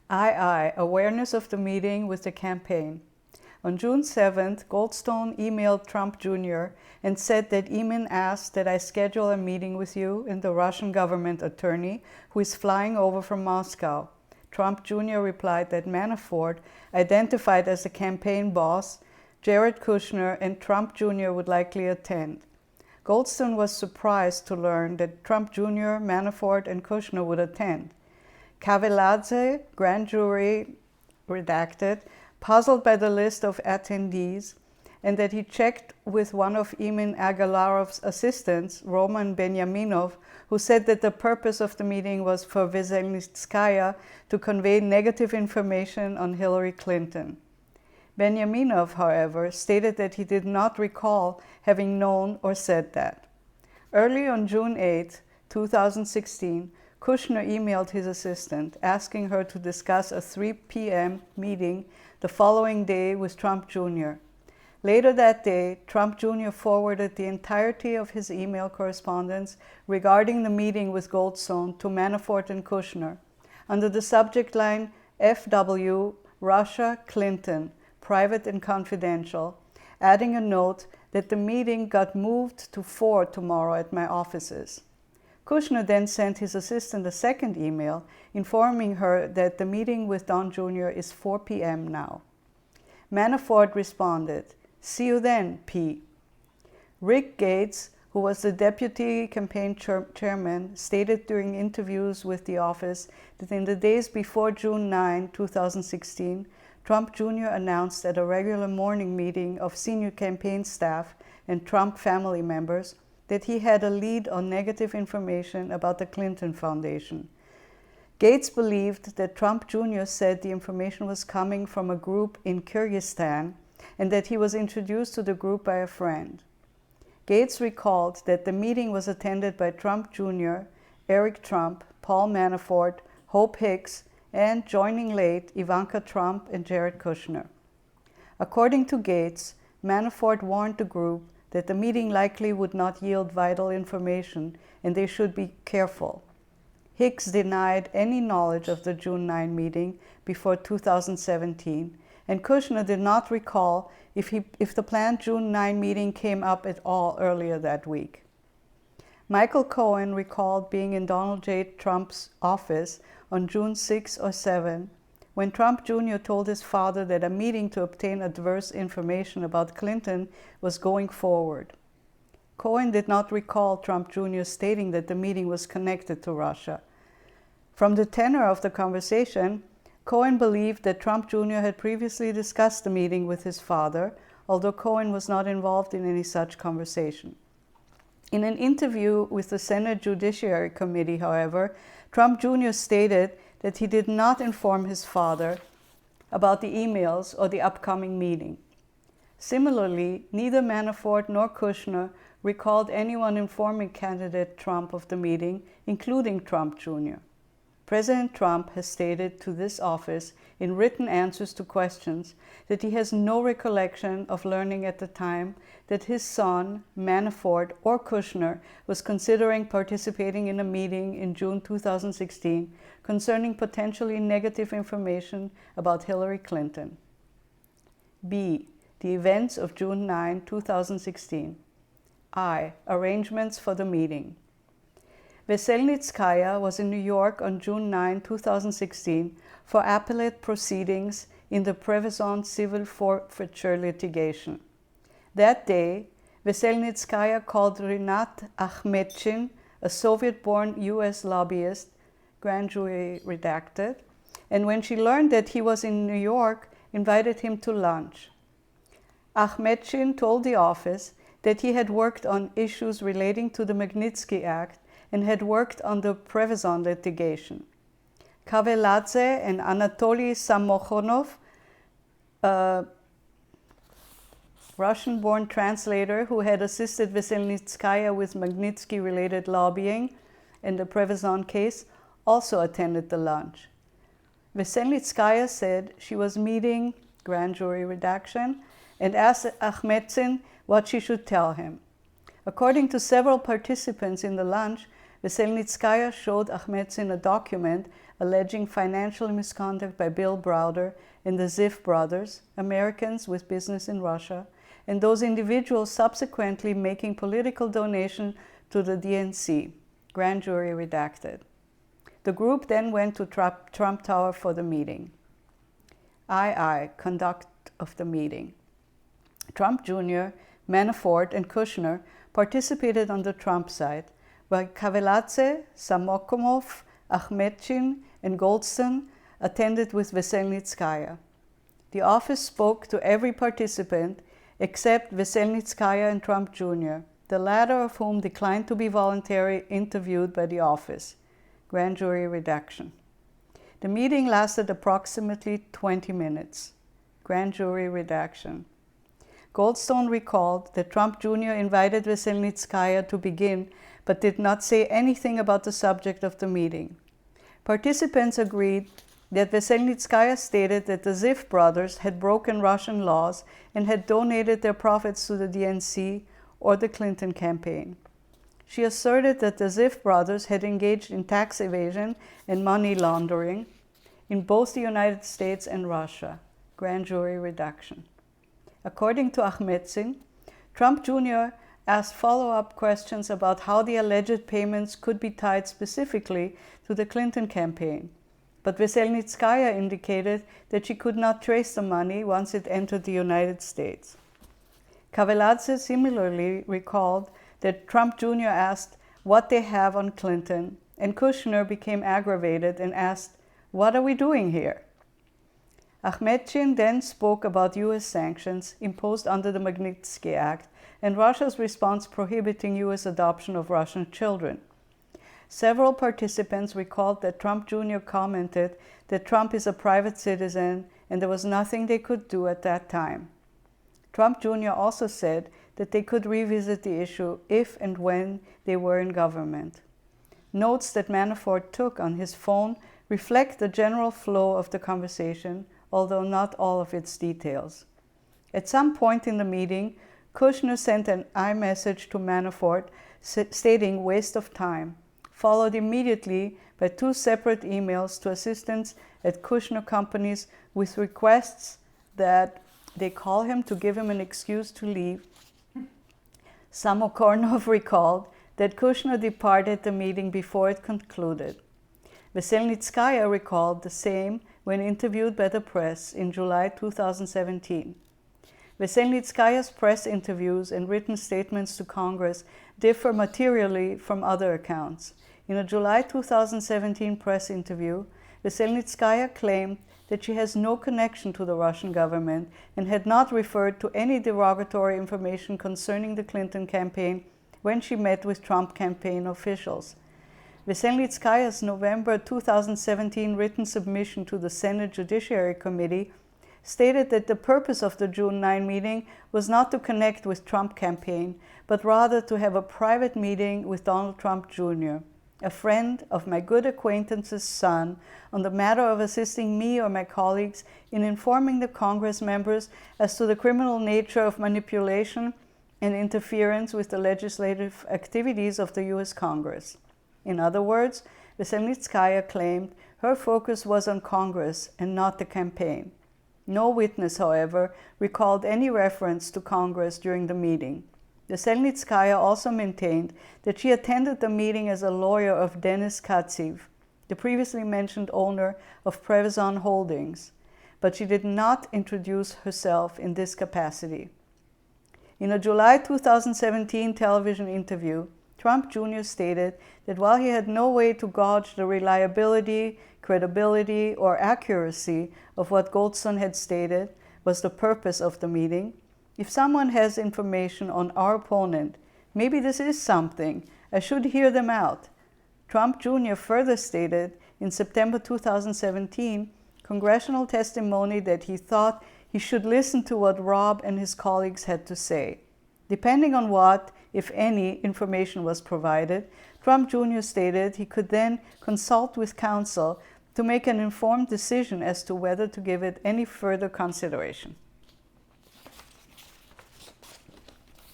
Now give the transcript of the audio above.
Awareness of the meeting with the campaign. On June 7th, Goldstone emailed Trump Jr. and said that Eamon asked that I schedule a meeting with you and the Russian government attorney who is flying over from Moscow. Trump Jr. replied that Manafort, identified as the campaign boss, Jared Kushner, and Trump Jr. would likely attend. Goldstone was surprised to learn that Trump Jr., Manafort, and Kushner would attend. Kaveladze, grand jury redacted, puzzled by the list of attendees, and that he checked with one of Eamon Agalarov's assistants, Roman Benyaminov, who said that the purpose of the meeting was for Veselnitskaya to convey negative information on Hillary Clinton. Benyaminov, however, stated that he did not recall having known or said that. Early on June 8, 2016, Kushner emailed his assistant, asking her to discuss a 3 p.m. meeting the following day with Trump Jr. Later that day, Trump Jr. forwarded the entirety of his email correspondence regarding the meeting with Goldstone to Manafort and Kushner, under the subject line FW Russia Clinton, private and confidential, adding a note that the meeting got moved to 4 tomorrow at my offices. Kushner then sent his assistant a second email informing her that the meeting with Don Jr. is 4 p.m. now. Manafort responded, "See you then, P." Rick Gates, who was the deputy campaign chairman, stated during interviews with the office that in the days before June 9, 2016, Trump Jr. announced at a regular morning meeting of senior campaign staff and Trump family members that he had a lead on negative information about the Clinton Foundation. Gates believed that Trump Jr. said the information was coming from a group in Kyrgyzstan and that he was introduced to the group by a friend. Gates recalled that the meeting was attended by Trump Jr., Eric Trump, Paul Manafort, Hope Hicks, and, joining late, Ivanka Trump and Jared Kushner. According to Gates, Manafort warned the group that the meeting likely would not yield vital information and they should be careful. Hicks denied any knowledge of the June 9 meeting before 2017, and Kushner did not recall if the planned June 9 meeting came up at all earlier that week. Michael Cohen recalled being in Donald J. Trump's office on June 6 or 7 when Trump Jr. told his father that a meeting to obtain adverse information about Clinton was going forward. Cohen did not recall Trump Jr. stating that the meeting was connected to Russia. From the tenor of the conversation, Cohen believed that Trump Jr. had previously discussed the meeting with his father, although Cohen was not involved in any such conversation. In an interview with the Senate Judiciary Committee, however, Trump Jr. stated that he did not inform his father about the emails or the upcoming meeting. Similarly, neither Manafort nor Kushner recalled anyone informing candidate Trump of the meeting, including Trump Jr. President Trump has stated to this office in written answers to questions that he has no recollection of learning at the time that his son, Manafort, or Kushner was considering participating in a meeting in June 2016 concerning potentially negative information about Hillary Clinton. B. The events of June 9, 2016. I. Arrangements for the meeting. Veselnitskaya was in New York on June 9, 2016 for appellate proceedings in the Prevezon civil forfeiture litigation. That day, Veselnitskaya called Rinat Akhmetchin, a Soviet-born U.S. lobbyist, grand jury redacted, and when she learned that he was in New York, invited him to lunch. Akhmetchin told the office that he had worked on issues relating to the Magnitsky Act and had worked on the Prevezon litigation. Kaveladze and Anatoly Samokhonov, a Russian-born translator who had assisted Veselnitskaya with Magnitsky-related lobbying in the Prevezon case, also attended the lunch. Veselnitskaya said she was meeting, grand jury redaction, and asked Akhmetchin what she should tell him. According to several participants in the lunch, Veselnitskaya showed Akhmetchin a document alleging financial misconduct by Bill Browder and the Ziff brothers, Americans with business in Russia, and those individuals subsequently making political donations to the DNC, grand jury redacted. The group then went to Trump Tower for the meeting. Conduct of the meeting. Trump Jr., Manafort, and Kushner participated on the Trump side, while Kaveladze, Samokimov, Akhmedchin, and Goldstein attended with Veselnitskaya. The office spoke to every participant except Veselnitskaya and Trump Jr., the latter of whom declined to be voluntarily interviewed by the office. Grand jury redaction. The meeting lasted approximately 20 minutes. Grand jury redaction. Goldstone recalled that Trump Jr. invited Veselnitskaya to begin, but did not say anything about the subject of the meeting. Participants agreed that Veselnitskaya stated that the Ziff brothers had broken Russian laws and had donated their profits to the DNC or the Clinton campaign. She asserted that the Ziff brothers had engaged in tax evasion and money laundering in both the United States and Russia. Grand jury redaction. According to Akhmedchin, Trump Jr. asked follow-up questions about how the alleged payments could be tied specifically to the Clinton campaign, but Veselnitskaya indicated that she could not trace the money once it entered the United States. Kaveladze similarly recalled that Trump Jr. asked what they have on Clinton, and Kushner became aggravated and asked, "What are we doing here?" Akhmedchin then spoke about U.S. sanctions imposed under the Magnitsky Act and Russia's response prohibiting U.S. adoption of Russian children. Several participants recalled that Trump Jr. commented that Trump is a private citizen and there was nothing they could do at that time. Trump Jr. also said that they could revisit the issue if and when they were in government. Notes that Manafort took on his phone reflect the general flow of the conversation, although not all of its details. At some point in the meeting, Kushner sent an iMessage to Manafort stating waste of time, followed immediately by 2 separate emails to assistants at Kushner companies with requests that they call him to give him an excuse to leave. Samokornov recalled that Kushner departed the meeting before it concluded. Veselnitskaya recalled the same when interviewed by the press in July 2017. Veselnitskaya's press interviews and written statements to Congress differ materially from other accounts. In a July 2017 press interview, Veselnitskaya claimed that she has no connection to the Russian government and had not referred to any derogatory information concerning the Clinton campaign when she met with Trump campaign officials. Veselnitskaya's November 2017 written submission to the Senate Judiciary Committee stated that the purpose of the June 9 meeting was not to connect with Trump campaign, but rather to have a private meeting with Donald Trump Jr., a friend of my good acquaintance's son, on the matter of assisting me or my colleagues in informing the Congress members as to the criminal nature of manipulation and interference with the legislative activities of the U.S. Congress. In other words, Veselnitskaya claimed her focus was on Congress and not the campaign. No witness, however, recalled any reference to Congress during the meeting. Veselnitskaya also maintained that she attended the meeting as a lawyer of Denis Katsev, the previously mentioned owner of Prevezon Holdings, but she did not introduce herself in this capacity. In a July 2017 television interview, Trump Jr. stated that while he had no way to gauge the reliability, credibility, or accuracy of what Goldstone had stated was the purpose of the meeting, if someone has information on our opponent, maybe this is something, I should hear them out. Trump Jr. further stated in September 2017 congressional testimony that he thought he should listen to what Rob and his colleagues had to say. Depending on what, if any, information was provided, Trump Jr. stated he could then consult with counsel to make an informed decision as to whether to give it any further consideration.